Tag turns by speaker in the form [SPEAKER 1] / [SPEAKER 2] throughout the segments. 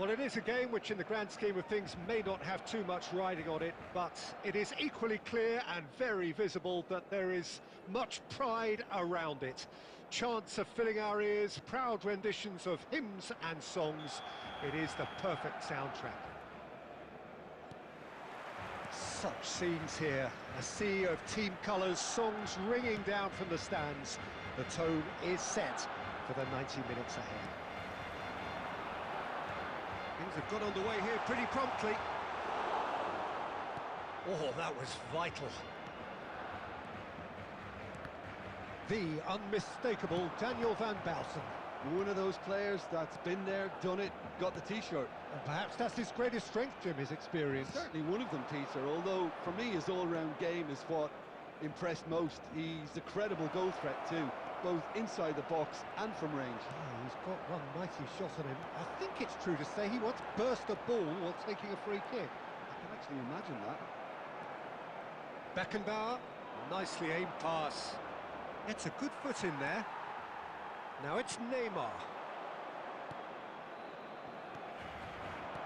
[SPEAKER 1] Well, it is a game which in the grand scheme of things may not have too much riding on it, but it is equally clear and very visible that there is much pride around it. Chants are filling our ears, proud renditions of hymns and songs. It is the perfect soundtrack. Such scenes here, a sea of team colours, songs ringing down from the stands. The tone is set for the 90 minutes ahead. Things have got underway here pretty promptly. Oh, that was vital. The unmistakable Daniel van Baalsen.
[SPEAKER 2] One of those players that's been there, done it, got the T-shirt.
[SPEAKER 1] And perhaps that's his greatest strength, Jim, his experience.
[SPEAKER 2] Certainly one of them, Peter, although for me his all-round game is what impressed most. He's a credible goal threat too, both inside the box and from range.
[SPEAKER 1] Oh, he's got one mighty shot on him. I think it's true to say he once burst a ball while taking a free kick.
[SPEAKER 2] I can actually imagine that.
[SPEAKER 1] Beckenbauer, nicely aimed pass. It's a good foot in there. Now it's Neymar.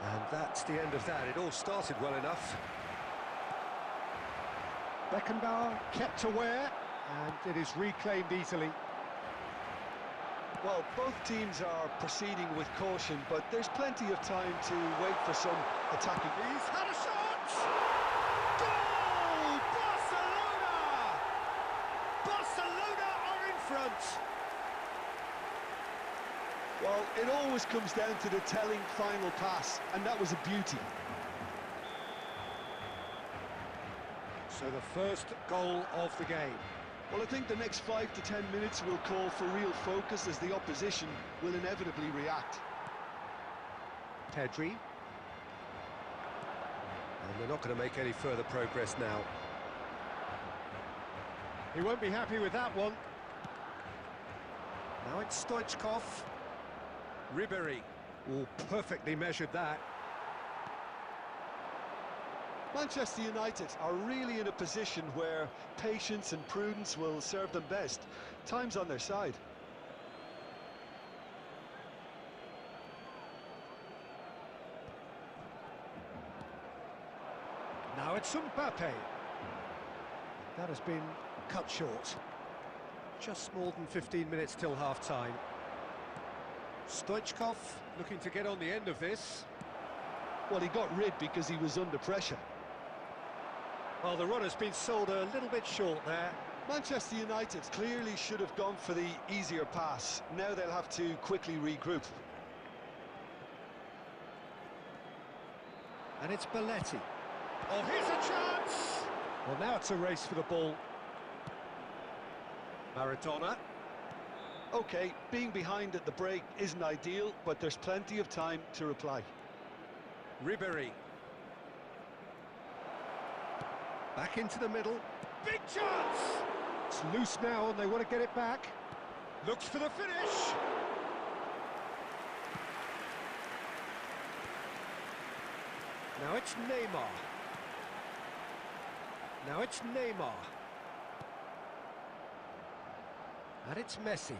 [SPEAKER 1] And that's the end of that. It all started well enough. Beckenbauer kept aware, and it is reclaimed easily.
[SPEAKER 2] Well, both teams are proceeding with caution, but there's plenty of time to wait for some attacking.
[SPEAKER 1] He's had a shot! Goal! Barcelona! Barcelona are in front!
[SPEAKER 2] Well, it always comes down to the telling final pass, and that was a beauty.
[SPEAKER 1] So the first goal of the game.
[SPEAKER 2] Well, I think the next 5 to 10 minutes will call for real focus as the opposition will inevitably react.
[SPEAKER 1] Pedri. And they're not going to make any further progress now. He won't be happy with that one. Now it's Stoichkov. Ribéry. Oh, perfectly measured that.
[SPEAKER 2] Manchester United are really in a position where patience and prudence will serve them best. Time's on their side.
[SPEAKER 1] Now it's Mbappe. That has been cut short. Just more than 15 minutes till half-time. Stoichkov looking to get on the end of this.
[SPEAKER 2] Well, he got rid because he was under pressure.
[SPEAKER 1] Well, the run has been sold a little bit short there.
[SPEAKER 2] Manchester United clearly should have gone for the easier pass. Now they'll have to quickly regroup.
[SPEAKER 1] And it's Belletti. Oh, here's a chance! Well, now it's a race for the ball. Maradona.
[SPEAKER 2] OK, being behind at the break isn't ideal, but there's plenty of time to reply.
[SPEAKER 1] Ribéry. Back into the middle. Big chance! It's loose now and they want to get it back. Looks for the finish. Now it's Neymar. Now it's Neymar. And it's Messi.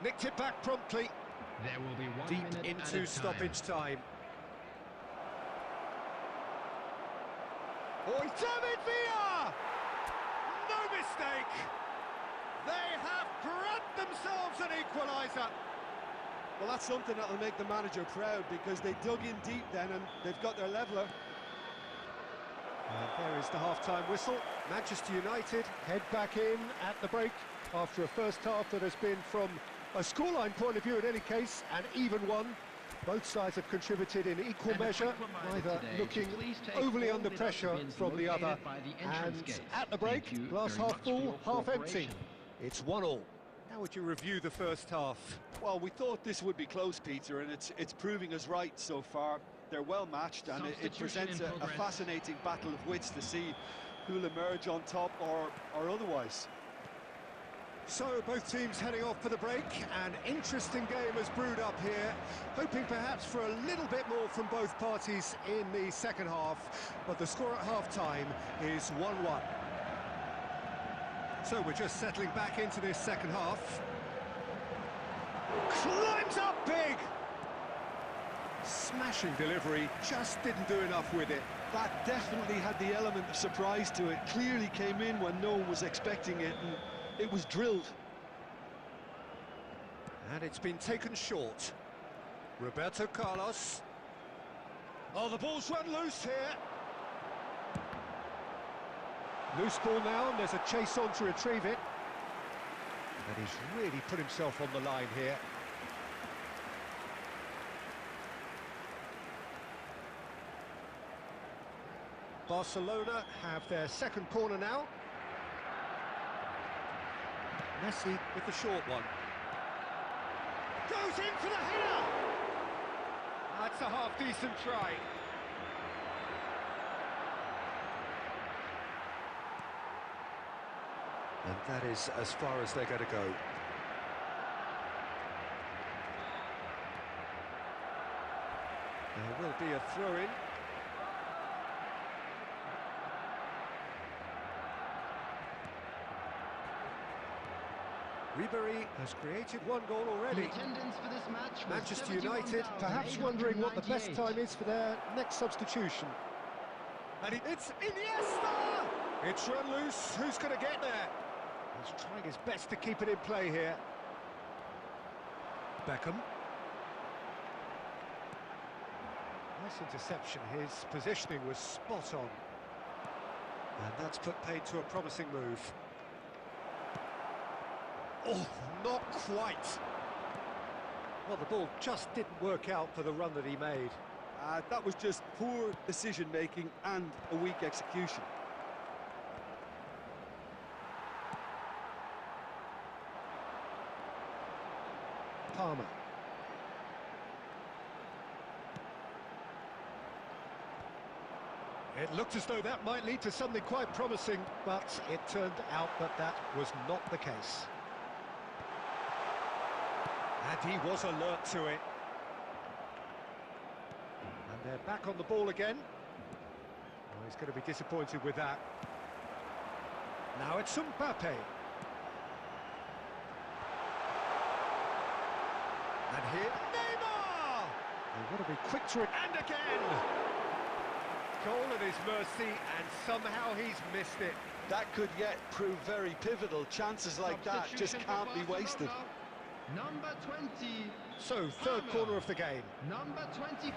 [SPEAKER 1] Nicked it back promptly.
[SPEAKER 3] There will be 1
[SPEAKER 1] Deep
[SPEAKER 3] minute
[SPEAKER 1] into
[SPEAKER 3] added
[SPEAKER 1] stoppage time. Oh, David Villa! No mistake! They have grabbed themselves an equaliser.
[SPEAKER 2] Well, that's something that'll make the manager proud because they dug in deep then and they've got their leveller.
[SPEAKER 1] And there is the half-time whistle. Manchester United head back in at the break after a first half that has been, from a scoreline point of view in any case, an even one. Both sides have contributed in equal measure, neither looking overly under pressure from the other. And at the break, glass half full, half empty. It's 1-1. How would you review the first half?
[SPEAKER 2] Well, we thought this would be close, Peter, and it's proving us right so far. They're well matched, and it presents a fascinating battle of wits to see who'll emerge on top or otherwise.
[SPEAKER 1] So, both teams heading off for the break. An interesting game has brewed up here, hoping perhaps for a little bit more from both parties in the second half, but the score at half-time is 1-1. So we're just settling back into this second half. Climbs up big! Smashing delivery, just didn't do enough with it.
[SPEAKER 2] That definitely had the element of surprise to it. Clearly came in when no one was expecting it, and it was drilled.
[SPEAKER 1] And it's been taken short. Roberto Carlos. Oh, the ball's run loose here. Loose ball now, and there's a chase on to retrieve it. And he's really put himself on the line here. Barcelona have their second corner now. Messi with the short one. Goes in for the header! That's a half-decent try. And that is as far as they're going to go. There will be a throw-in. Ribery has created one goal already.
[SPEAKER 3] The attendance for this match was
[SPEAKER 1] Manchester United perhaps wondering what the best time is for their next substitution. And it's Iniesta! It's run loose. Who's going to get there? He's trying his best to keep it in play here. Beckham. Nice interception. His positioning was spot on. And that's put paid to a promising move. Oh, not quite. Well, the ball just didn't work out for the run that he made.
[SPEAKER 2] That was just poor decision-making and a weak execution.
[SPEAKER 1] Palmer. It looked as though that might lead to something quite promising, but it turned out that that was not the case. And he was alert to it. And they're back on the ball again. Oh, he's going to be disappointed with that. Now it's Mbappe. And here, Neymar! They've got to be quick to it, and again! Goal at his mercy, and somehow he's missed it.
[SPEAKER 2] That could yet prove very pivotal. Chances like that just can't be wasted.
[SPEAKER 3] Number 20.
[SPEAKER 1] So, third corner of the game.
[SPEAKER 3] Number 24.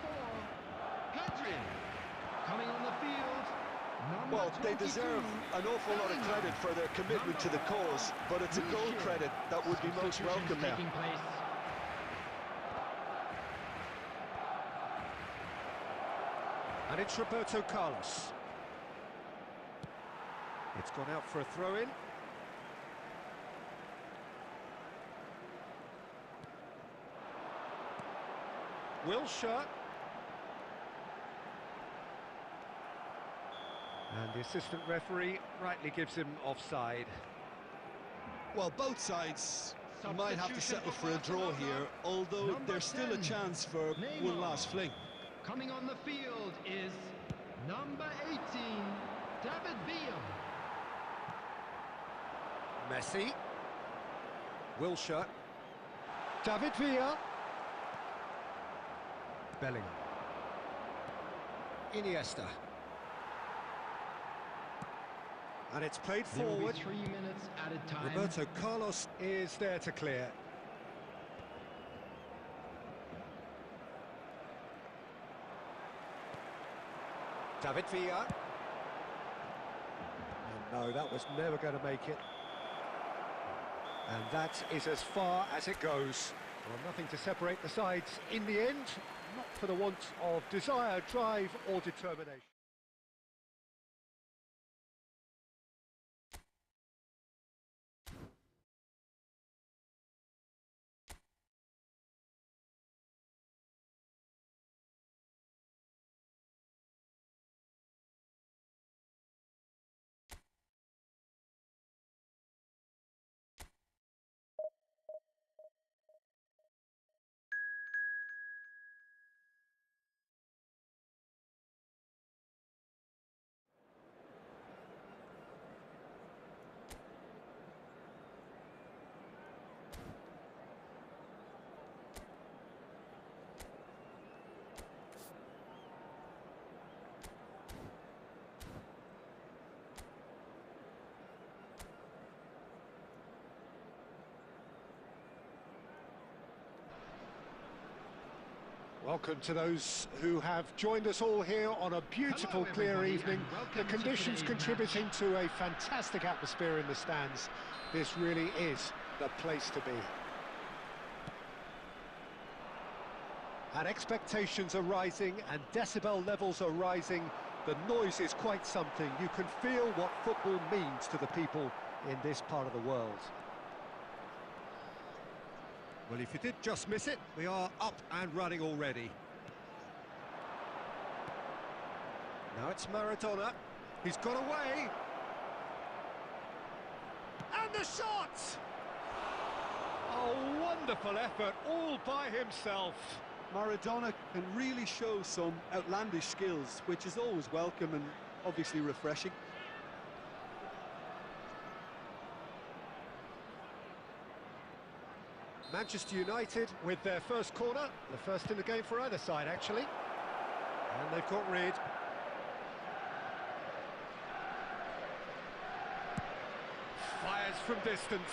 [SPEAKER 3] Pedri. Coming on the field. Number
[SPEAKER 2] Well, they
[SPEAKER 3] 22,
[SPEAKER 2] deserve an awful lot of credit for their commitment to the cause, but it's a goal credit that would be most welcome now.
[SPEAKER 1] And it's Roberto Carlos. It's gone out for a throw-in. Wilshere. And the assistant referee rightly gives him offside.
[SPEAKER 2] Well, both sides might have to settle for a draw here, although there's still a chance for one last fling.
[SPEAKER 3] Coming on the field is number 18, David Villa.
[SPEAKER 1] Messi. Wilshere. David Villa. Bellingham. Iniesta. And it's played forward.
[SPEAKER 3] 3 minutes at a time.
[SPEAKER 1] Roberto Carlos is there to clear. David Villa. And no, that was never going to make it. And that is as far as it goes. Well, nothing to separate the sides in the end, not for the want of desire, drive or determination. Welcome to those who have joined us all here on a beautiful, clear evening. The conditions contributing to a fantastic atmosphere in the stands. This really is the place to be. And expectations are rising and decibel levels are rising. The noise is quite something. You can feel what football means to the people in this part of the world. Well, if you did just miss it, we are up and running already. Now it's Maradona. He's got away. And the shot! Oh, wonderful effort, all by himself.
[SPEAKER 2] Maradona can really show some outlandish skills, which is always welcome and obviously refreshing.
[SPEAKER 1] Manchester United with their first corner, the first in the game for either side, actually. And they've got rid. Fires from distance.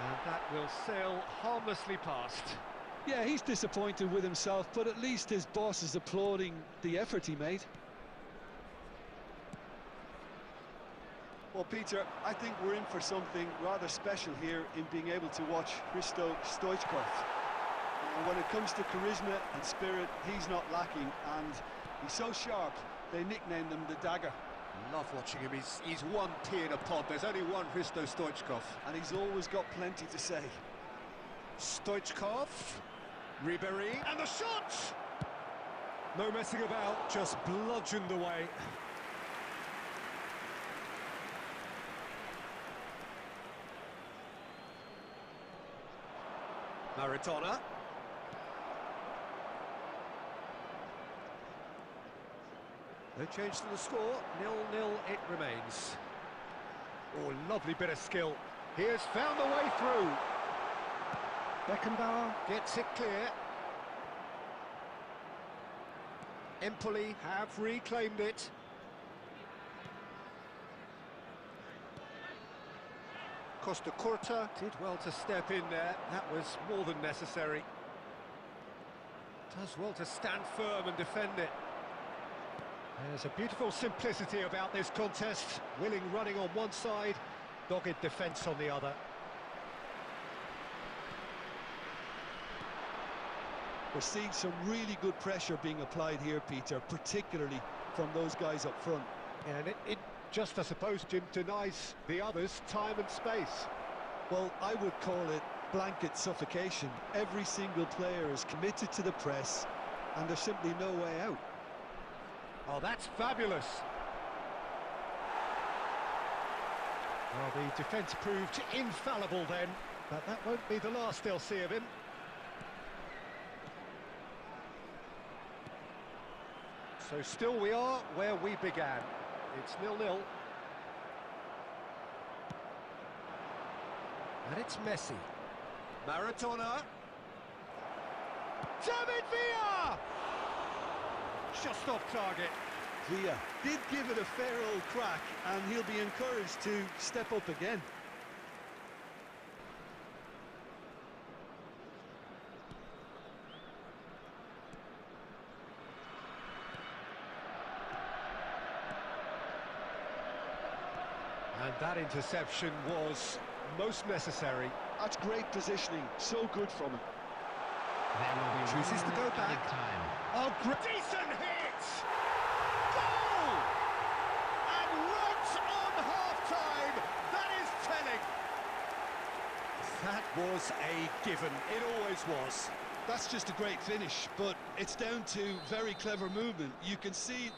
[SPEAKER 1] And that will sail harmlessly past.
[SPEAKER 2] Yeah, he's disappointed with himself, but at least his boss is applauding the effort he made. Well, Peter, I think we're in for something rather special here in being able to watch Hristo Stoichkov. When it comes to charisma and spirit, he's not lacking, and he's so sharp, they nicknamed him the Dagger.
[SPEAKER 1] Love watching him. He's one pea in a pod. There's only one Hristo Stoichkov.
[SPEAKER 2] And he's always got plenty to say.
[SPEAKER 1] Stoichkov, Ribéry, and the shot! No messing about, just bludgeoned away. Maradona. No change to the score, 0-0 it remains. Oh, lovely bit of skill. He has found a way through. Beckenbauer gets it clear. Empoli have reclaimed it. Costa Curta did well to step in there. That was more than necessary. Does well to stand firm and defend it. There's a beautiful simplicity about this contest. Willing running on one side, dogged defence on the other.
[SPEAKER 2] We're seeing some really good pressure being applied here, Peter, particularly from those guys up front.
[SPEAKER 1] And it just, I suppose, Jim, denies the others time and space.
[SPEAKER 2] Well, I would call it blanket suffocation. Every single player is committed to the press, and there's simply no way out.
[SPEAKER 1] Oh, that's fabulous. Well, the defence proved infallible then, but that won't be the last they'll see of him. So still we are where we began. It's 0-0. And it's Messi. Maradona. David Villa! Just off target.
[SPEAKER 2] Villa did give it a fair old crack, and he'll be encouraged to step up again.
[SPEAKER 1] And that interception was most necessary.
[SPEAKER 2] That's great positioning, so good from him.
[SPEAKER 1] Chooses to go back.
[SPEAKER 3] Time.
[SPEAKER 1] Oh, decent hit! Goal! And right on half-time, that is telling. That was a given, it always was.
[SPEAKER 2] That's just a great finish, but it's down to very clever movement. You can see...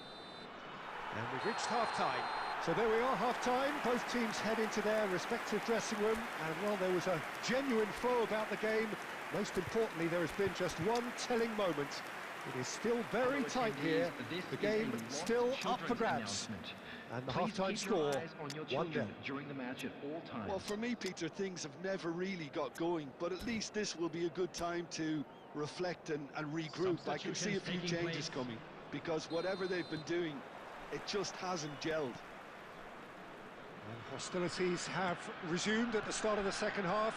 [SPEAKER 1] And we've reached half-time. So there we are, half-time. Both teams head into their respective dressing room. And, well, there was a genuine flow about the game. Most importantly, there has been just one telling moment. It is still very tight here. The game still up for grabs. And the half-time score, 1-0.
[SPEAKER 3] During the match at all times.
[SPEAKER 2] Well, for me, Peter, things have never really got going, but at least this will be a good time to reflect and regroup. I can see a few changes coming, because whatever they've been doing, it just hasn't gelled.
[SPEAKER 1] And hostilities have resumed at the start of the second half.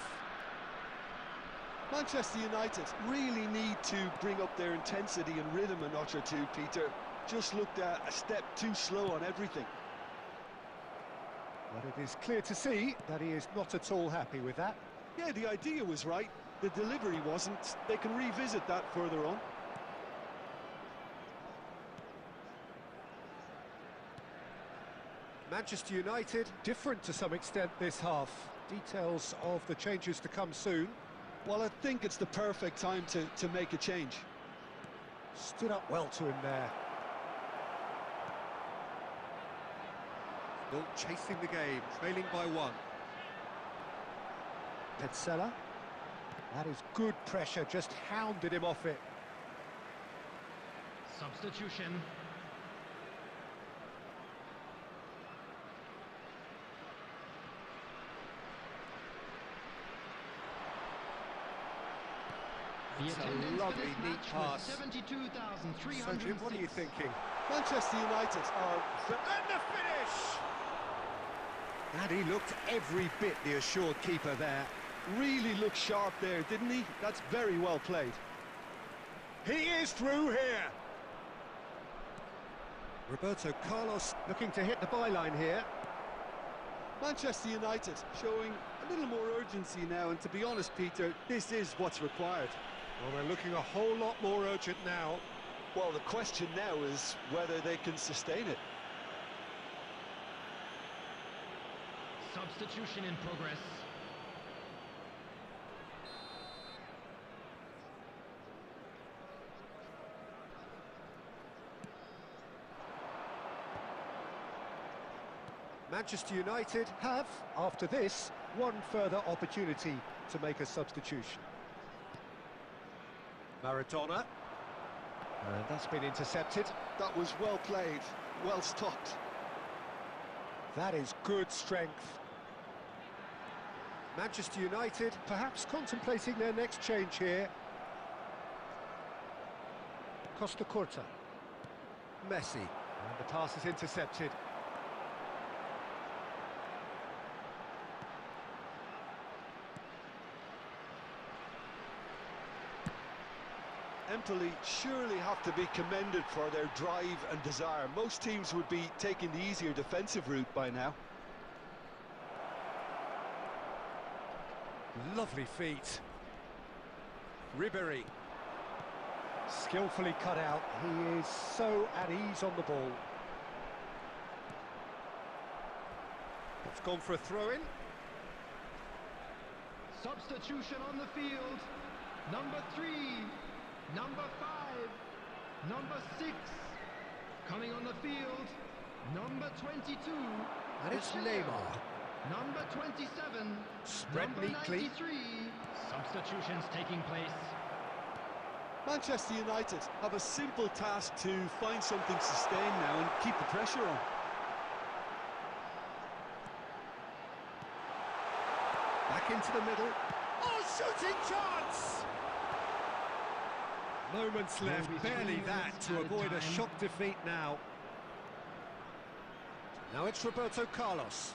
[SPEAKER 2] Manchester United really need to bring up their intensity and rhythm a notch or two, Peter. Just looked a step too slow on everything.
[SPEAKER 1] But it is clear to see that he is not at all happy with that.
[SPEAKER 2] Yeah, the idea was right, the delivery wasn't. They can revisit that further on.
[SPEAKER 1] Manchester United, different to some extent this half. Details of the changes to come soon.
[SPEAKER 2] Well, I think it's the perfect time to make a change.
[SPEAKER 1] Stood up well to him there. Still chasing the game, trailing by one. Petzela. That is good pressure, just hounded him off it.
[SPEAKER 3] Substitution.
[SPEAKER 1] It's a lovely, neat pass.
[SPEAKER 3] 72,306.
[SPEAKER 1] So, Jim, what are you thinking?
[SPEAKER 2] Manchester United are...
[SPEAKER 1] And the finish! And he looked every bit the assured keeper there.
[SPEAKER 2] Really looked sharp there, didn't he? That's very well played.
[SPEAKER 1] He is through here. Roberto Carlos looking to hit the byline here.
[SPEAKER 2] Manchester United showing a little more urgency now, and to be honest, Peter, this is what's required.
[SPEAKER 1] Well, they're looking a whole lot more urgent now.
[SPEAKER 2] Well, the question now is whether they can sustain it.
[SPEAKER 3] Substitution in progress.
[SPEAKER 1] Manchester United have, after this, one further opportunity to make a substitution. Maradona. And that's been intercepted.
[SPEAKER 2] That was well played, well stopped.
[SPEAKER 1] That is good strength. Manchester United perhaps contemplating their next change here. Costa Curta. Messi. And the pass is intercepted.
[SPEAKER 2] Empoli surely have to be commended for their drive and desire. Most teams would be taking the easier defensive route by now.
[SPEAKER 1] Lovely feet. Ribéry. Skillfully cut out. He is so at ease on the ball. It's gone for a throw-in.
[SPEAKER 3] Substitution on the field. Number 3. Number 5, number 6, coming on the field, number 22.
[SPEAKER 1] And it's Neymar.
[SPEAKER 3] Number 27,
[SPEAKER 1] Spread
[SPEAKER 3] number
[SPEAKER 1] neatly.
[SPEAKER 3] 93. Substitutions taking place.
[SPEAKER 2] Manchester United have a simple task to find something sustained now and keep the pressure on.
[SPEAKER 1] Back into the middle. Oh, shooting chance! Moments left, barely that, to avoid a shock defeat now. Now it's Roberto Carlos.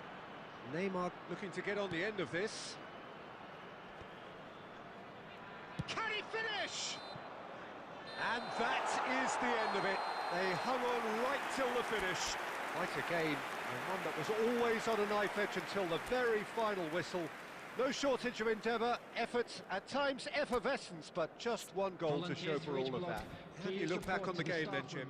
[SPEAKER 1] Neymar looking to get on the end of this. Can he finish? And that is the end of it. They hung on right till the finish. Quite a game, and one that was always on a knife edge until the very final whistle. No shortage of endeavour, effort, at times effervescence, but just one goal to show for all of that. How do you look back on the game then, Jim?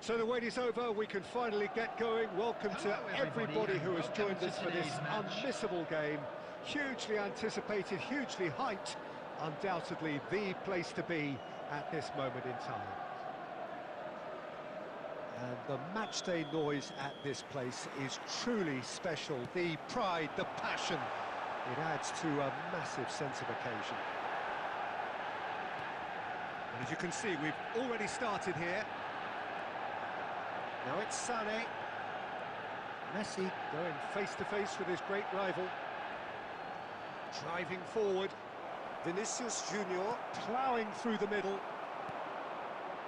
[SPEAKER 1] So the wait is over, we can finally get going. Welcome to everybody who has joined us for this unmissable game. Hugely anticipated, hugely hyped. Undoubtedly the place to be at this moment in time. And the matchday noise at this place is truly special. The pride, the passion, it adds to a massive sense of occasion. And as you can see, we've already started here. Now it's Sané. Messi going face-to-face with his great rival. Driving forward. Vinicius Junior ploughing through the middle.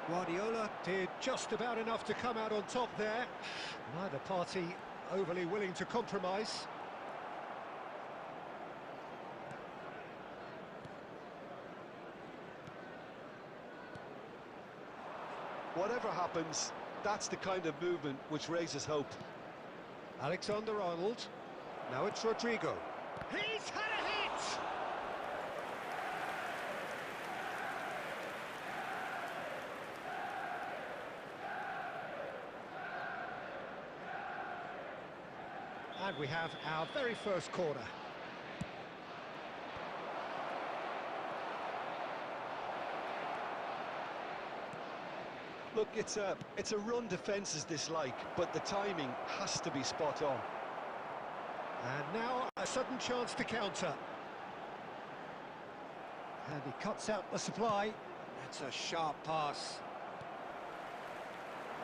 [SPEAKER 1] Guardiola did just about enough to come out on top there. Neither party overly willing to compromise.
[SPEAKER 2] Whatever happens, that's the kind of movement which raises hope.
[SPEAKER 1] Alexander-Arnold. Now it's Rodrigo. He's had a hit! And we have our very first corner.
[SPEAKER 2] Look, it's a run defence dislike, but the timing has to be spot on.
[SPEAKER 1] And now a sudden chance to counter. And he cuts out the supply. That's a sharp pass.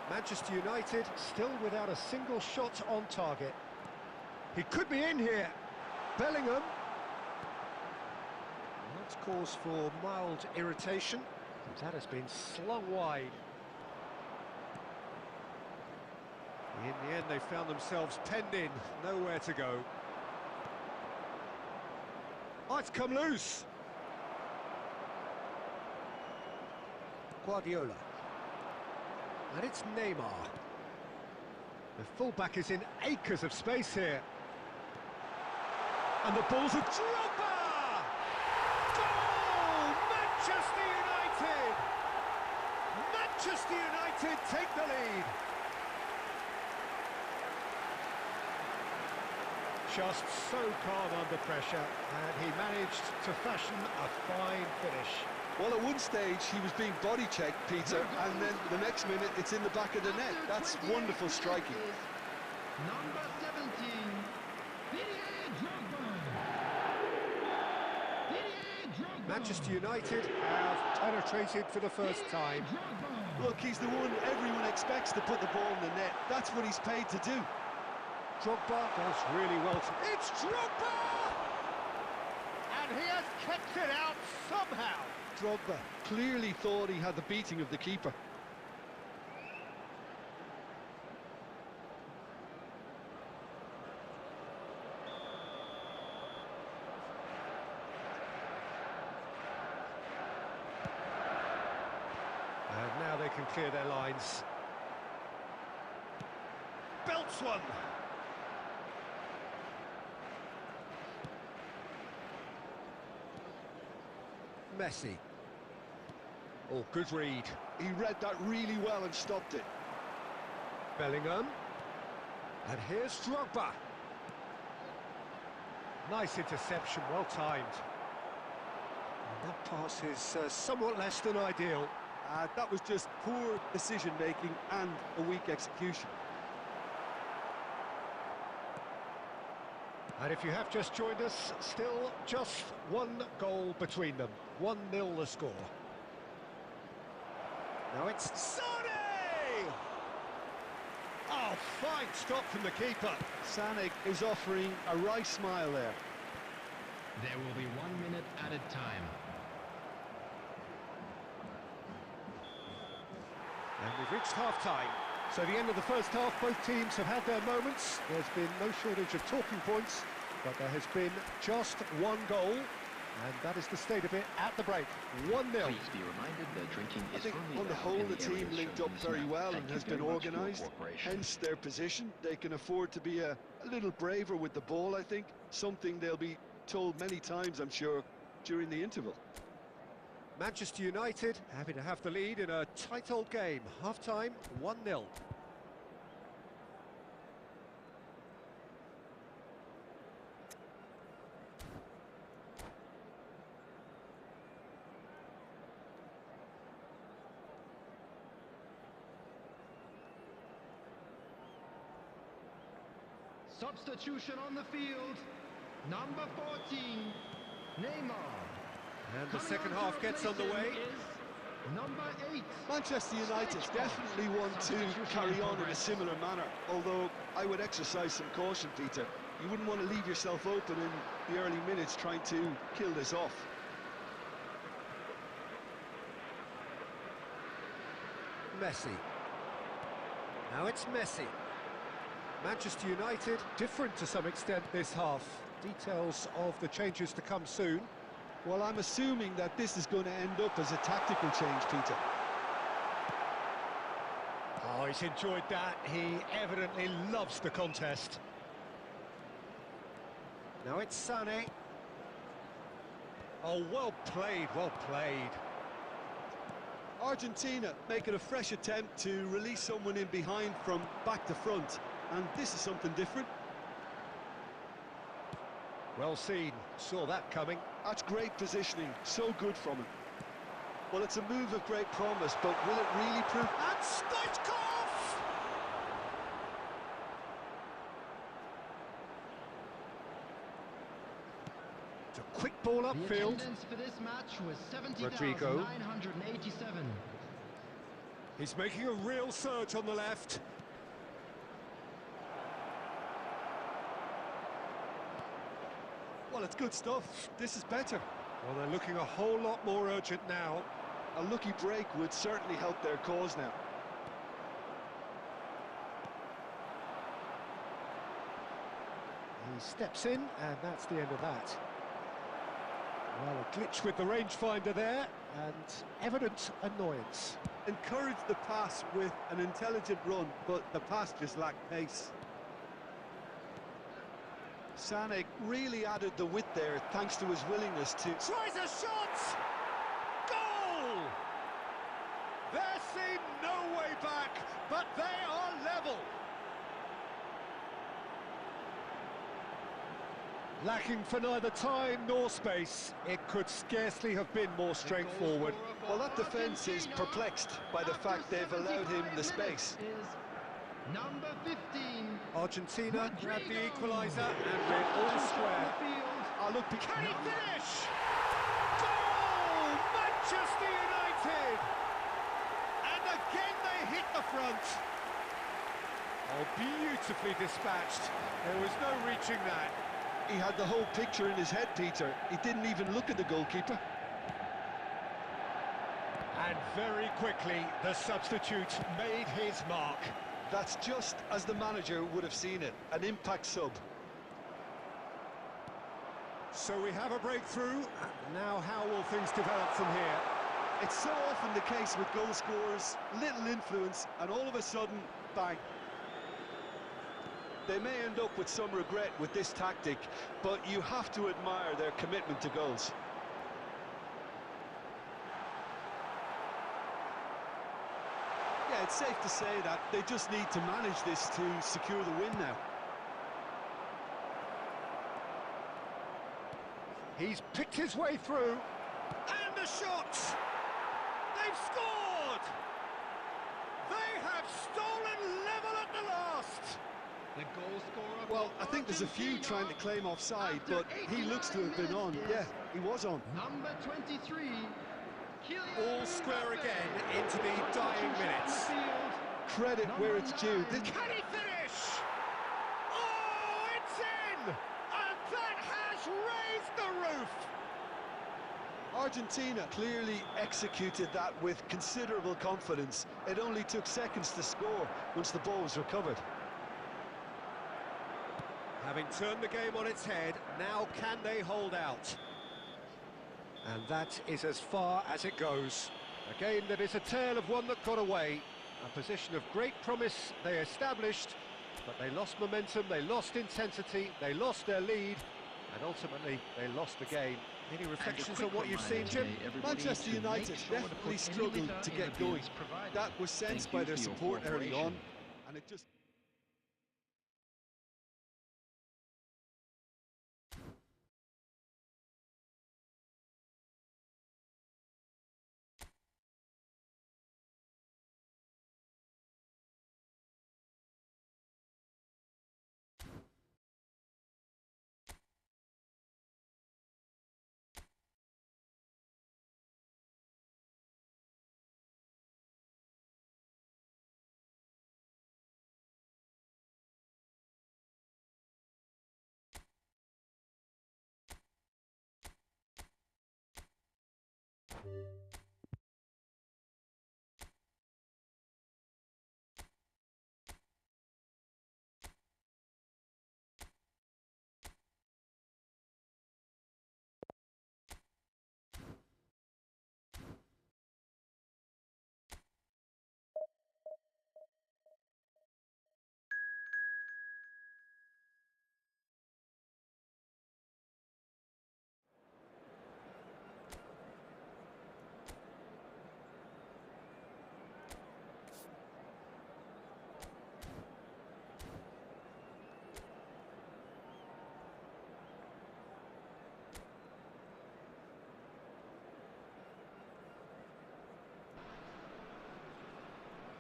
[SPEAKER 1] Manchester United still without a single shot on target. He could be in here. Bellingham. And that's cause for mild irritation. That has been slung wide. In the end, they found themselves penned in, nowhere to go. Oh, it's come loose. Guardiola. And it's Neymar. The fullback is in acres of space here. And the ball's a Drogba! Goal! Manchester United! Manchester United take the lead. Just so calm under pressure, and he managed to fashion a fine finish.
[SPEAKER 2] Well, at one stage he was being body checked, Peter, and then the next minute it's in the back of the net. That's wonderful striking.
[SPEAKER 3] Number 17, Didier Drogba.
[SPEAKER 1] Manchester United have penetrated for the first time.
[SPEAKER 2] Look, he's the one everyone expects to put the ball in the net. That's what he's paid to do.
[SPEAKER 1] Drogba does really well. It's Drogba! And he has kept it out somehow.
[SPEAKER 2] Drogba clearly thought he had the beating of the keeper.
[SPEAKER 1] And now they can clear their lines. Belts one. Messi. Oh, good read.
[SPEAKER 2] He read that really well and stopped it.
[SPEAKER 1] Bellingham. And here's Drogba. Nice interception, well timed. And that pass is somewhat less than ideal.
[SPEAKER 2] That was just poor decision-making and a weak execution.
[SPEAKER 1] And if you have just joined us, still just one goal between them. 1-0 the score. Now it's Sané! Oh, fine stop from the keeper.
[SPEAKER 2] Sané is offering a wry smile there.
[SPEAKER 3] There will be 1 minute added time.
[SPEAKER 1] And we've reached half-time. So the end of the first half, both teams have had their moments. There's been no shortage of talking points, but there has been just one goal, and that is the state of it at the break. 1-0.
[SPEAKER 4] Please be reminded that drinking
[SPEAKER 2] I
[SPEAKER 4] is
[SPEAKER 2] think
[SPEAKER 4] only
[SPEAKER 2] on the
[SPEAKER 4] allowed
[SPEAKER 2] whole
[SPEAKER 4] in
[SPEAKER 2] the
[SPEAKER 4] the
[SPEAKER 2] team
[SPEAKER 4] areas
[SPEAKER 2] linked
[SPEAKER 4] shown
[SPEAKER 2] up
[SPEAKER 4] in this
[SPEAKER 2] very
[SPEAKER 4] map.
[SPEAKER 2] well
[SPEAKER 4] Thank
[SPEAKER 2] and
[SPEAKER 4] you
[SPEAKER 2] has
[SPEAKER 4] very
[SPEAKER 2] been
[SPEAKER 4] much for your
[SPEAKER 2] organised,
[SPEAKER 4] cooperation.
[SPEAKER 2] hence their position. They can afford to be a little braver with the ball, I think. Something they'll be told many times, I'm sure, during the interval.
[SPEAKER 1] Manchester United happy to have the lead in a tight old game. Half-time, 1-0.
[SPEAKER 3] Substitution on the field. Number 14, Neymar.
[SPEAKER 1] And the second half gets underway.
[SPEAKER 3] Number 8.
[SPEAKER 2] Manchester United definitely want to carry on in a similar manner, although I would exercise some caution, Peter. You wouldn't want to leave yourself open in the early minutes trying to kill this off.
[SPEAKER 1] Messi. Now it's Messi. Manchester United different to some extent this half. Details of the changes to come soon.
[SPEAKER 2] Well, I'm assuming that this is going to end up as a tactical change, Peter.
[SPEAKER 1] Oh, he's enjoyed that. He evidently loves the contest. Now it's Sané. Oh, well played, well played.
[SPEAKER 2] Argentina making a fresh attempt to release someone in behind from back to front. And this is something different.
[SPEAKER 1] Well seen, saw that coming.
[SPEAKER 2] That's great positioning, so good from him. Well, it's a move of great promise, but will it really prove...
[SPEAKER 1] And Stoichkov! It's a quick ball
[SPEAKER 3] The
[SPEAKER 1] upfield.
[SPEAKER 3] attendance for this match was
[SPEAKER 1] Rodrigo.
[SPEAKER 3] 70,987.
[SPEAKER 1] He's making a real surge on the left.
[SPEAKER 2] Well, it's good stuff. This is better.
[SPEAKER 1] Well, they're looking a whole lot more urgent now.
[SPEAKER 2] A lucky break would certainly help their cause now.
[SPEAKER 1] He steps in, and that's the end of that. Well, a glitch with the rangefinder there, and evident annoyance.
[SPEAKER 2] Encourage the pass with an intelligent run, but the pass just lacked pace. Sané really added the width there thanks to his willingness to...
[SPEAKER 1] Tries a shot! Goal! There seemed no way back, but they are level. Lacking for neither time nor space, it could scarcely have been more straightforward.
[SPEAKER 2] Well, that defence is perplexed by the fact they've allowed him the space.
[SPEAKER 3] Number 15.
[SPEAKER 1] Argentina grabbed the equaliser and we're all square.
[SPEAKER 2] Oh, look,
[SPEAKER 1] Can he finish? Goal! Manchester United! And again they hit the front. Oh, beautifully dispatched. There was no reaching that.
[SPEAKER 2] he had the whole picture in his head, Peter. He didn't even look at the goalkeeper.
[SPEAKER 1] And very quickly, the substitute made his mark.
[SPEAKER 2] That's just as the manager would have seen it, an impact sub.
[SPEAKER 1] So we have a breakthrough. Now how will things develop from here?
[SPEAKER 2] It's so often the case with goal scorers, little influence, and all of a sudden, bang. They may end up with some regret with this tactic, but you have to admire their commitment to goals. Yeah, it's safe to say that they just need to manage this to secure the win now.
[SPEAKER 1] He's picked his way through. And the shot! They've scored! They have stolen level at the last!
[SPEAKER 3] The goal scorer.
[SPEAKER 2] Well, I think there's a few trying to claim offside, but he looks to have been on. Yeah, he was on.
[SPEAKER 3] Number 23.
[SPEAKER 1] All square again into the dying minutes.
[SPEAKER 2] Credit where it's due.
[SPEAKER 1] Can he finish? Oh, it's in! And that has raised the roof!
[SPEAKER 2] Argentina clearly executed that with considerable confidence. It only took seconds to score once the ball was recovered.
[SPEAKER 1] Having turned the game on its head, now can they hold out? And that is as far as it goes. A game that is a tale of one that got away. A position of great promise they established, but they lost momentum, they lost intensity, they lost their lead, and ultimately they lost the game. Any reflections on
[SPEAKER 4] quick
[SPEAKER 1] what you've seen, Jim?
[SPEAKER 4] reminder today, everybody,
[SPEAKER 2] Manchester
[SPEAKER 4] to
[SPEAKER 2] United
[SPEAKER 4] make sure to
[SPEAKER 2] definitely
[SPEAKER 4] put any
[SPEAKER 2] struggled
[SPEAKER 4] litter
[SPEAKER 2] to
[SPEAKER 4] in
[SPEAKER 2] get
[SPEAKER 4] the
[SPEAKER 2] going.
[SPEAKER 4] bins provided.
[SPEAKER 2] That was sensed
[SPEAKER 4] Thank
[SPEAKER 2] by
[SPEAKER 4] you
[SPEAKER 2] their
[SPEAKER 4] for your
[SPEAKER 2] support early on,
[SPEAKER 4] cooperation.
[SPEAKER 2] and it just...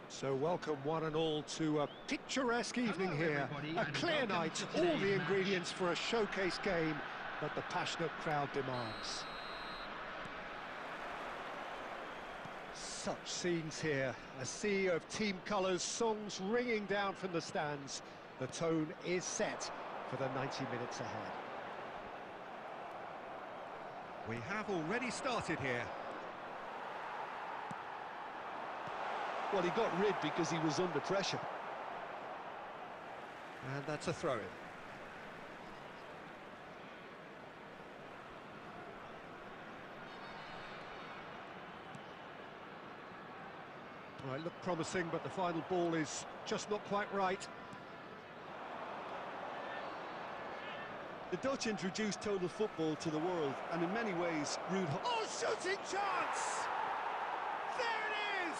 [SPEAKER 1] So welcome one and all to a picturesque evening
[SPEAKER 3] Hello,
[SPEAKER 1] here.
[SPEAKER 3] everybody,
[SPEAKER 1] A
[SPEAKER 3] and
[SPEAKER 1] clear
[SPEAKER 3] welcome
[SPEAKER 1] night,
[SPEAKER 3] to
[SPEAKER 1] all
[SPEAKER 3] today's
[SPEAKER 1] the
[SPEAKER 3] match.
[SPEAKER 1] ingredients for a showcase game that the passionate crowd demands. Such scenes here, a sea of team colours, songs ringing down from the stands. The tone is set for the 90 minutes ahead. We have already started here.
[SPEAKER 2] Well, he got rid because he was under pressure.
[SPEAKER 1] And that's a throw-in. Well, it looked promising, but the final ball is just not quite right.
[SPEAKER 2] The Dutch introduced total football to the world, and in many ways, rude...
[SPEAKER 1] Oh, shooting chance! There it is!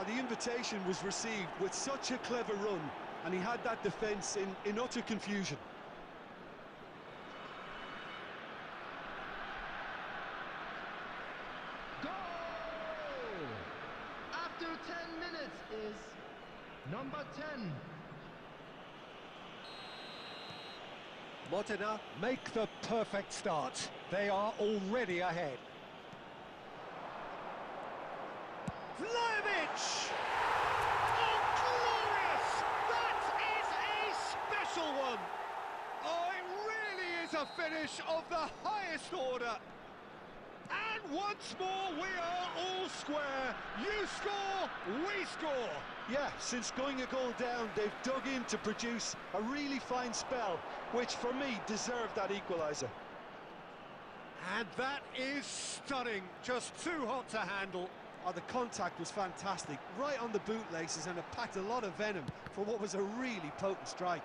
[SPEAKER 2] The invitation was received with such a clever run, and he had that defence in utter confusion.
[SPEAKER 3] Goal! After 10 minutes is number 10.
[SPEAKER 1] Modena make the perfect start. They are already ahead. Vlahovic! Oh, glorious! That is a special one! Oh, it really is a finish of the highest order. And once more, we are all square. You score, we score.
[SPEAKER 2] Yeah, since going a goal down, they've dug in to produce a really fine spell, which for me deserved that equaliser.
[SPEAKER 1] And that is stunning, just too hot to handle.
[SPEAKER 2] Oh, the contact was fantastic, right on the bootlaces, and it packed a lot of venom for what was a really potent strike.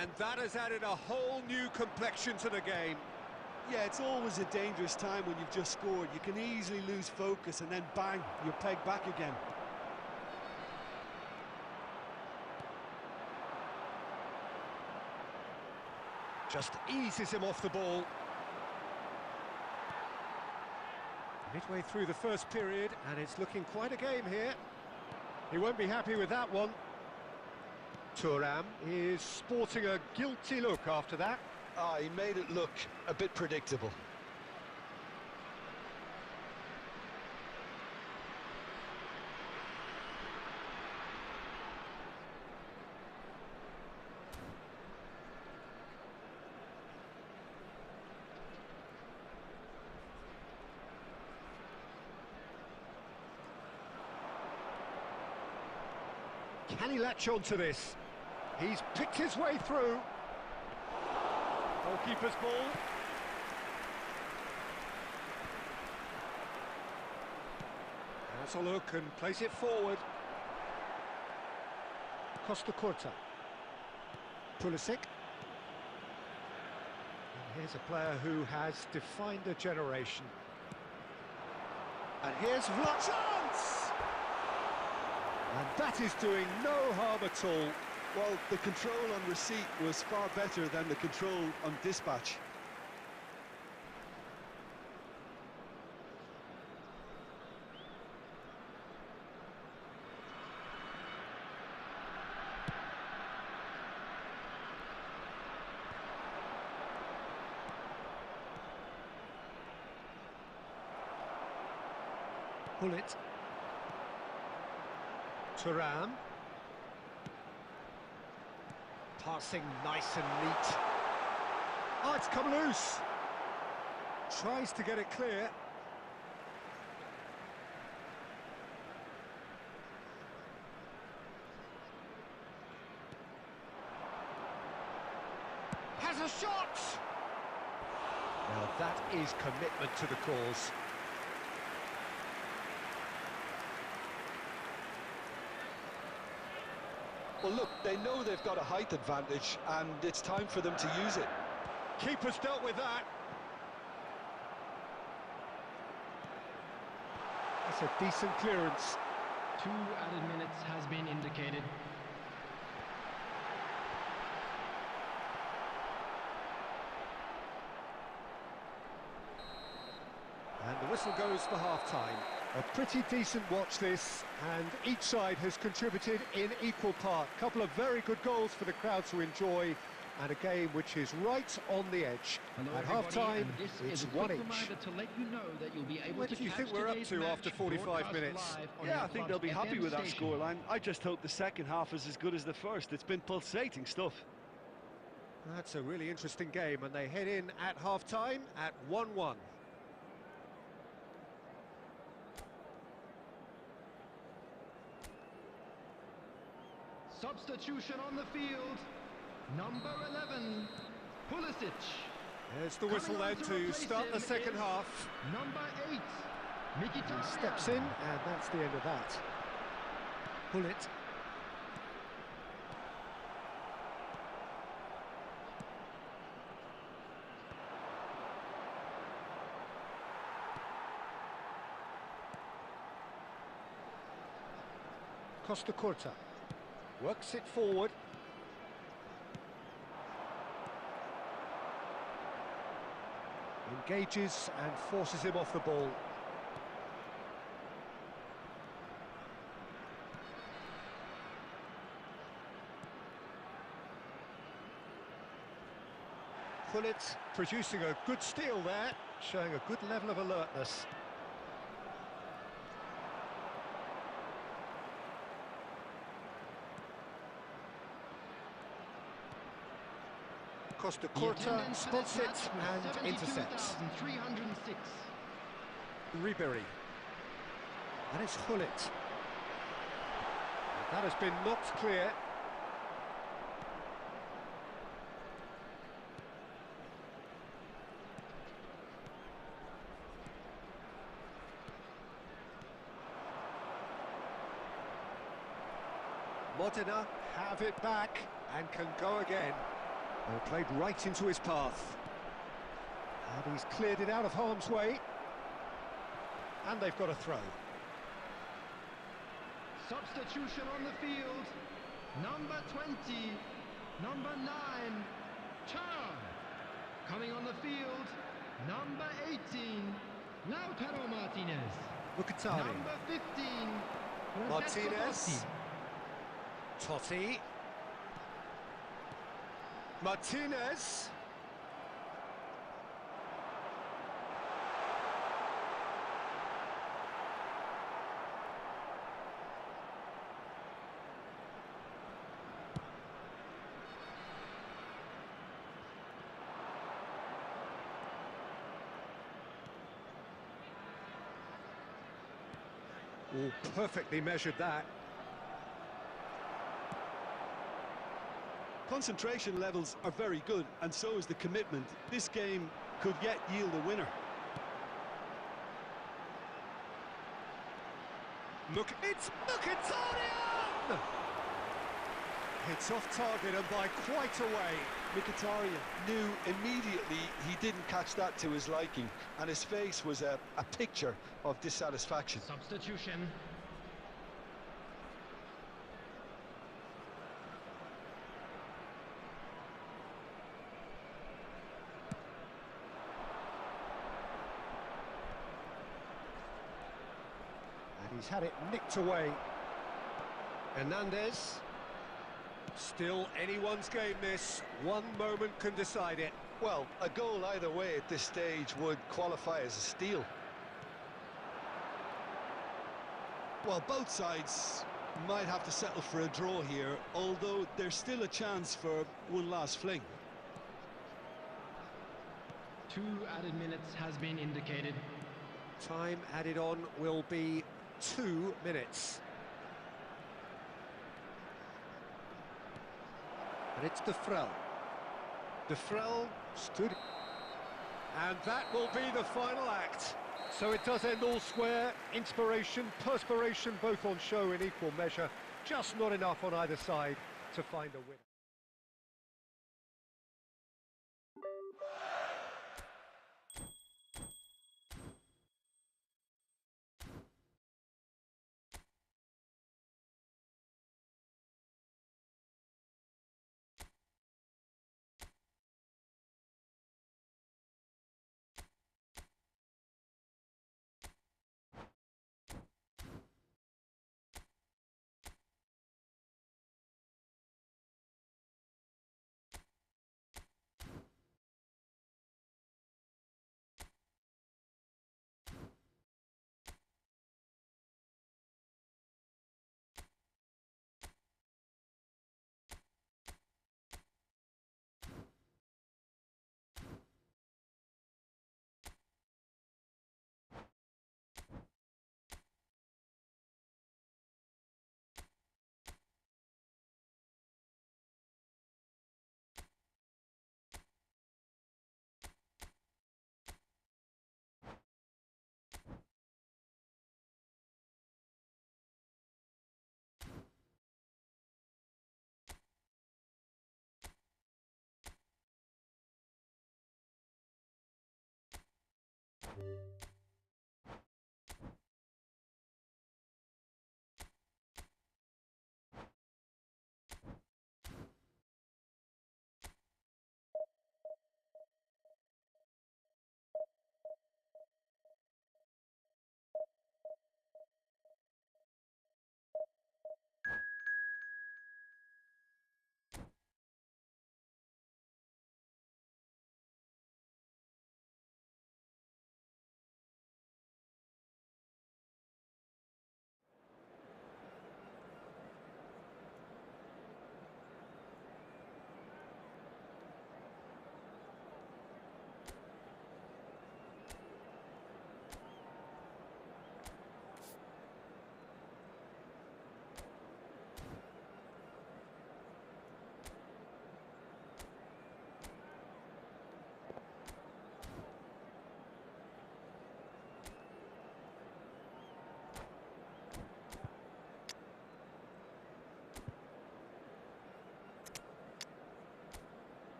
[SPEAKER 1] And that has added a whole new complexion to the game.
[SPEAKER 2] Yeah, it's always a dangerous time when you've just scored. You can easily lose focus and then bang, you're pegged back again.
[SPEAKER 1] Just eases him off the ball. Midway through the first period, and it's looking quite a game here. He won't be happy with that one. Thuram is sporting a guilty look after that.
[SPEAKER 2] He made it look a bit predictable.
[SPEAKER 1] Can he latch on to this? He's picked his way through. Goalkeeper's ball. Has a look and plays it forward. Costa Curta. Pulisic. And here's a player who has defined a generation. And here's Vlad. Chance! And that is doing no harm at all.
[SPEAKER 2] Well, the control on receipt was far better than the control on dispatch.
[SPEAKER 1] Pull it. Thuram. Passing nice and neat. Oh, it's come loose. Tries to get it clear. Has a shot! Now that is commitment to the cause.
[SPEAKER 2] Well, look, they know they've got a height advantage, and it's time for them to use it.
[SPEAKER 1] Keeper's dealt with that. That's a decent clearance.
[SPEAKER 3] 2 added minutes has been indicated.
[SPEAKER 1] And the whistle goes for half-time. A pretty decent watch this, and each side has contributed in equal part. A couple of very good goals for the crowd to enjoy, and a game which is right on the edge.
[SPEAKER 3] Hello
[SPEAKER 1] At half-time, it's one each.
[SPEAKER 3] What
[SPEAKER 1] do you think we're up to after 45 minutes?
[SPEAKER 2] Yeah, I think they'll be happy with that scoreline. I just hope the second half is as good as the first. It's been pulsating stuff.
[SPEAKER 1] That's a really interesting game, and they head in at half-time at 1-1.
[SPEAKER 3] Substitution on the field. Number 11, Pulisic.
[SPEAKER 1] There's the whistle then to start the second half.
[SPEAKER 3] Number 8,
[SPEAKER 1] He
[SPEAKER 3] Mkhitaryan.
[SPEAKER 1] steps in, and that's the end of that. Pull it. Costa Curta works it forward. Engages and forces him off the ball. Pull it, producing a good steal there, showing a good level of alertness. Costa Curta spots it and intercepts.
[SPEAKER 3] 306.
[SPEAKER 1] Ribery. And it's Hullet. That has been knocked clear. Modena have it back and can go again. Well, played right into his path. And he's cleared it out of harm's way. And they've got a throw.
[SPEAKER 3] Substitution on the field. Number 20, number 9, Char. Coming on the field, number 18, Lautaro Martinez.
[SPEAKER 1] Mkhitaryan.
[SPEAKER 3] Number 15,
[SPEAKER 1] Martinez. Totti. Martinez. Oh, perfectly measured that.
[SPEAKER 2] Concentration levels are very good, and so is the commitment. This game could yet yield a winner.
[SPEAKER 1] Look, it's Mkhitaryan! It's off target and by quite a way.
[SPEAKER 2] Mkhitaryan knew immediately he didn't catch that to his liking, and his face was a picture of dissatisfaction.
[SPEAKER 3] Substitution.
[SPEAKER 1] And he's had it nicked away. Hernandez. Still anyone's game this. One moment can decide it.
[SPEAKER 2] Well, a goal either way at this stage would qualify as a steal. Well, both sides might have to settle for a draw here, although there's still a chance for one last fling.
[SPEAKER 3] 2 added minutes has been indicated.
[SPEAKER 1] Time added on will be 2 minutes. And it's De Frel. De Frel stood. And that will be the final act. So it does end all square. Inspiration, perspiration, both on show in equal measure. Just not enough on either side to find a winner.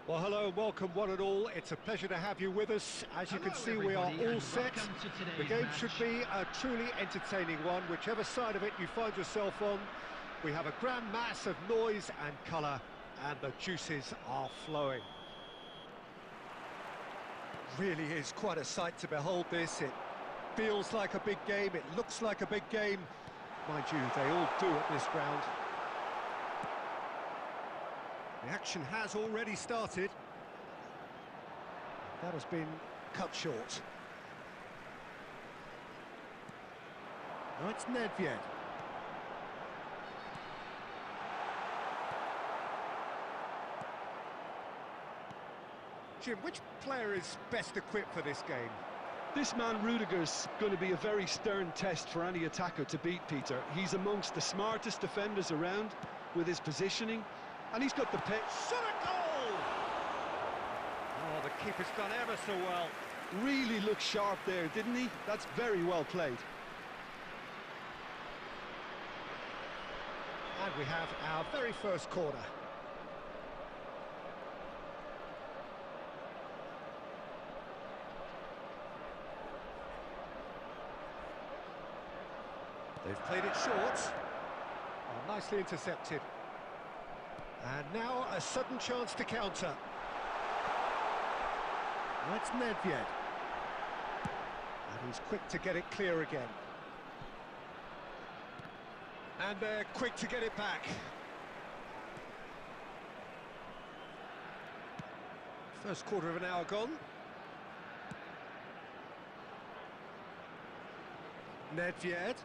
[SPEAKER 1] Well, hello and welcome one and all. It's a pleasure to have you with us. As you can see, we are all set. The game should be a truly entertaining one, whichever side of it you find yourself on. We have a grand mass of noise and colour, and the juices are flowing. Really is quite a sight to behold this. It feels like a big game, it looks like a big game. Mind you, they all do at this ground. The action has already started. That has been cut short. Now it's Nedved. Jim, which player is best equipped for this game?
[SPEAKER 2] This man Rudiger's going to be a very stern test for any attacker to beat, Peter. He's amongst the smartest defenders around with his positioning, and he's got the pitch.
[SPEAKER 1] Shot a goal! Oh, the keeper's done ever so well.
[SPEAKER 2] Really looked sharp there, didn't he? That's very well played.
[SPEAKER 1] And we have our very first corner. They've played it short. Oh, nicely intercepted. And now a sudden chance to counter. That's Nedved. And he's quick to get it clear again. And they're quick to get it back. First quarter of an hour gone. Nedved.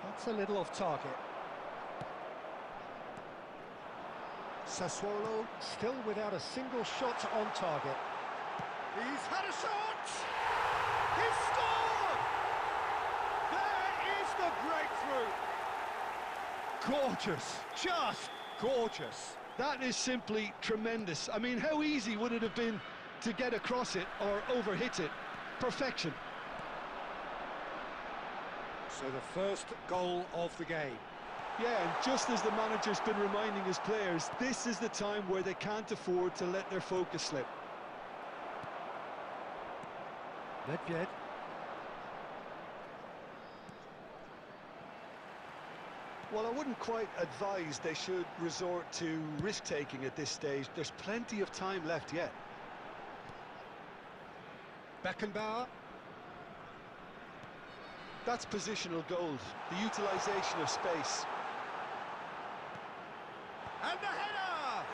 [SPEAKER 1] That's a little off target. Sassuolo still without a single shot on target. He's had a shot! He's scored! There is the breakthrough! Gorgeous, just gorgeous.
[SPEAKER 2] That is simply tremendous. I mean, how easy would it have been to get across it or overhit it? Perfection.
[SPEAKER 1] So the first goal of the game.
[SPEAKER 2] Yeah, and just as the manager's been reminding his players, this is the time where they can't afford to let their focus slip.
[SPEAKER 1] Nedved.
[SPEAKER 2] Well, I wouldn't quite advise they should resort to risk-taking at this stage. There's plenty of time left yet.
[SPEAKER 1] Beckenbauer.
[SPEAKER 2] That's positional gold, the utilisation of space.
[SPEAKER 1] And the header!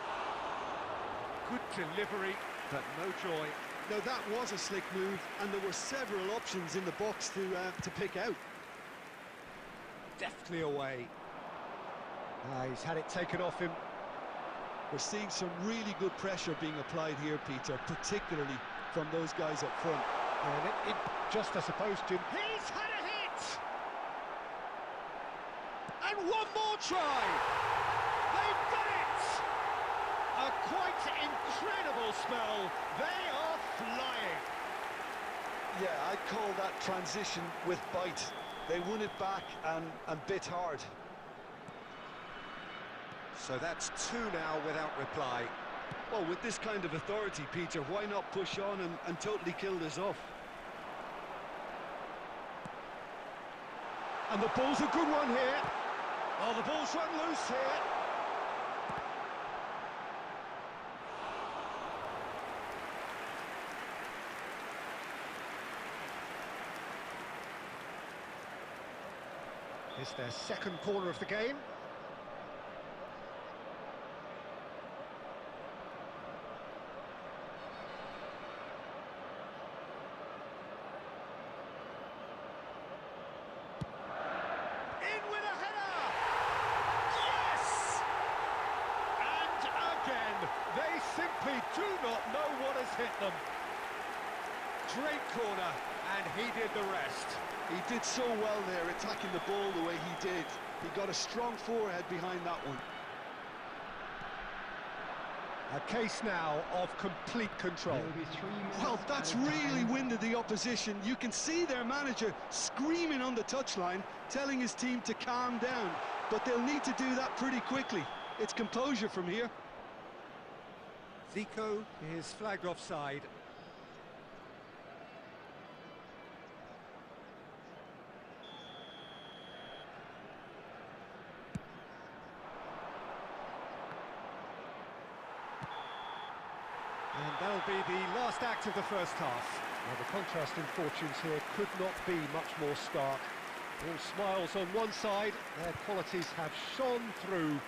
[SPEAKER 1] Good delivery, but no joy.
[SPEAKER 2] Now that was a slick move, and there were several options in the box to pick out.
[SPEAKER 1] Deftly away. He's had it taken off him.
[SPEAKER 2] We're seeing some really good pressure being applied here, Peter, particularly from those guys up front.
[SPEAKER 1] And it just, I suppose, Jim. He's had a hit! And one more try! They've done it! A quite incredible spell. They are flying.
[SPEAKER 2] Yeah, I'd call that transition with bite. They won it back and bit hard.
[SPEAKER 1] So that's two now without reply.
[SPEAKER 2] Well, with this kind of authority, Peter, why not push on and totally kill this off?
[SPEAKER 1] And the ball's a good one here. Oh, the ball's run loose here. It's their second corner of the game. They simply do not know what has hit them. Great corner, and he did the rest.
[SPEAKER 2] He did so well there, attacking the ball the way he did. He got a strong forehead behind that one.
[SPEAKER 1] A case now of complete control.
[SPEAKER 2] Well, that's really winded the opposition. You can see their manager screaming on the touchline, telling his team to calm down. But they'll need to do that pretty quickly. It's composure from here.
[SPEAKER 1] Zico is flagged offside. And that'll be the last act of the first half. Well, the contrast in fortunes here could not be much more stark. All smiles on one side, their qualities have shone through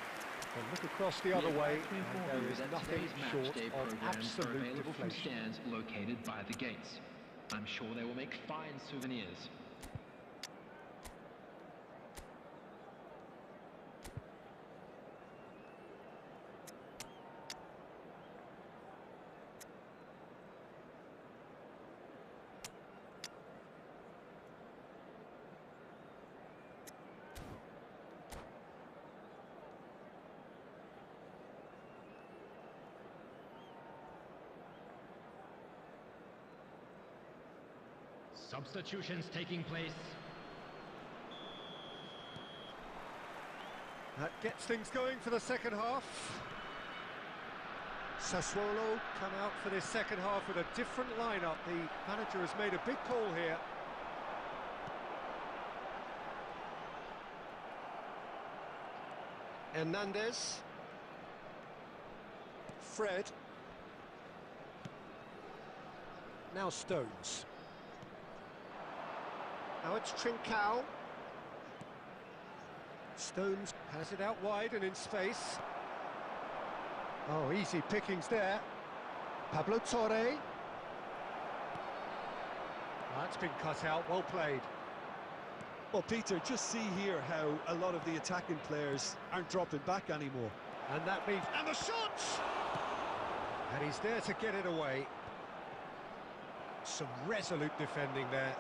[SPEAKER 1] And look across the other way, and there is nothing short of absolute deflation.
[SPEAKER 4] Stands located by the gates. I'm sure they will make fine souvenirs.
[SPEAKER 3] Substitutions taking place.
[SPEAKER 1] That gets things going for the second half. Sassuolo come out for this second half with a different lineup. The manager has made a big call here. Hernandez. Fred. Now Stones. Now it's Trincao. Stones has it out wide and in space. Oh, easy pickings there. Pablo Torre. That's been cut out, well played.
[SPEAKER 2] Well, Peter, just see here how a lot of the attacking players aren't dropping back anymore.
[SPEAKER 1] And that means... And the shot! And he's there to get it away. Some resolute defending there.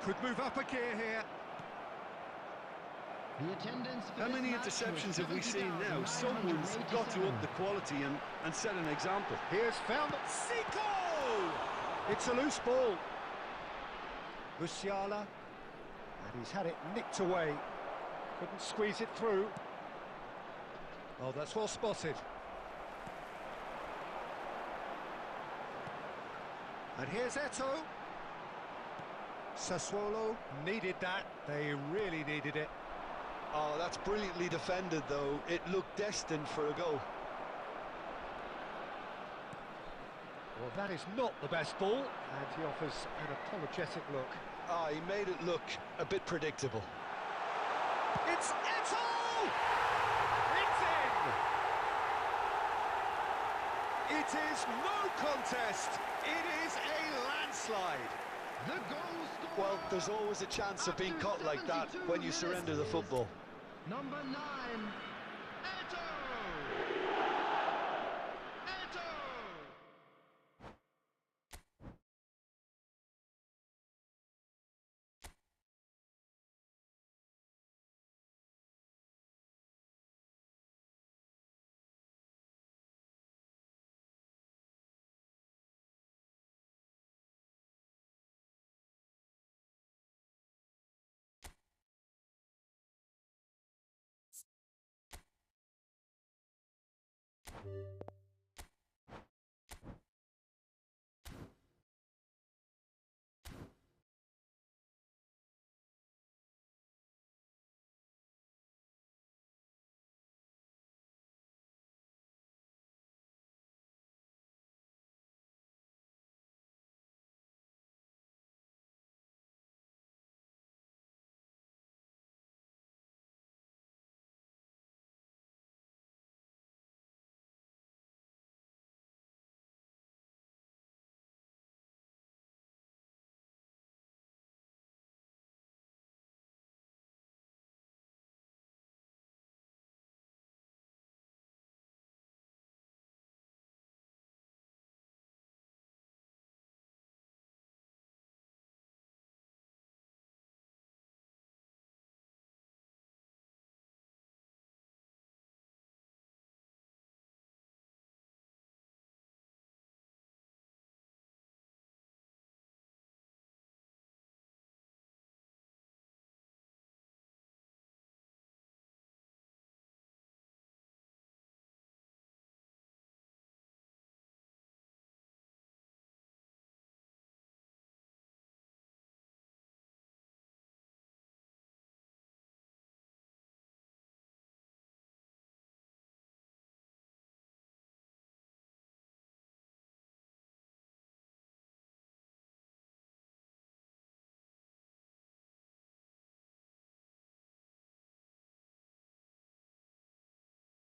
[SPEAKER 1] Could move up a gear here.
[SPEAKER 3] The attendance for
[SPEAKER 2] How
[SPEAKER 3] this
[SPEAKER 2] many
[SPEAKER 3] match
[SPEAKER 2] interceptions
[SPEAKER 3] was
[SPEAKER 2] have we seen now? Someone's got to up the quality and set an example.
[SPEAKER 1] Here's found Zico! It's a loose ball. Musiala. And he's had it nicked away. Couldn't squeeze it through. Oh, that's well spotted. And here's Eto. Sassuolo needed that. They really needed it.
[SPEAKER 2] Oh, that's brilliantly defended, though. It looked destined for a goal.
[SPEAKER 1] Well, that is not the best ball. And he offers an apologetic look.
[SPEAKER 2] Ah, he made it look a bit predictable.
[SPEAKER 1] It's Eto! It's in! It is no contest. It is a landslide.
[SPEAKER 3] The goal scorer.
[SPEAKER 2] Well, there's always a chance of being caught like that when you surrender the football.
[SPEAKER 3] Number 9, Eto! Eto!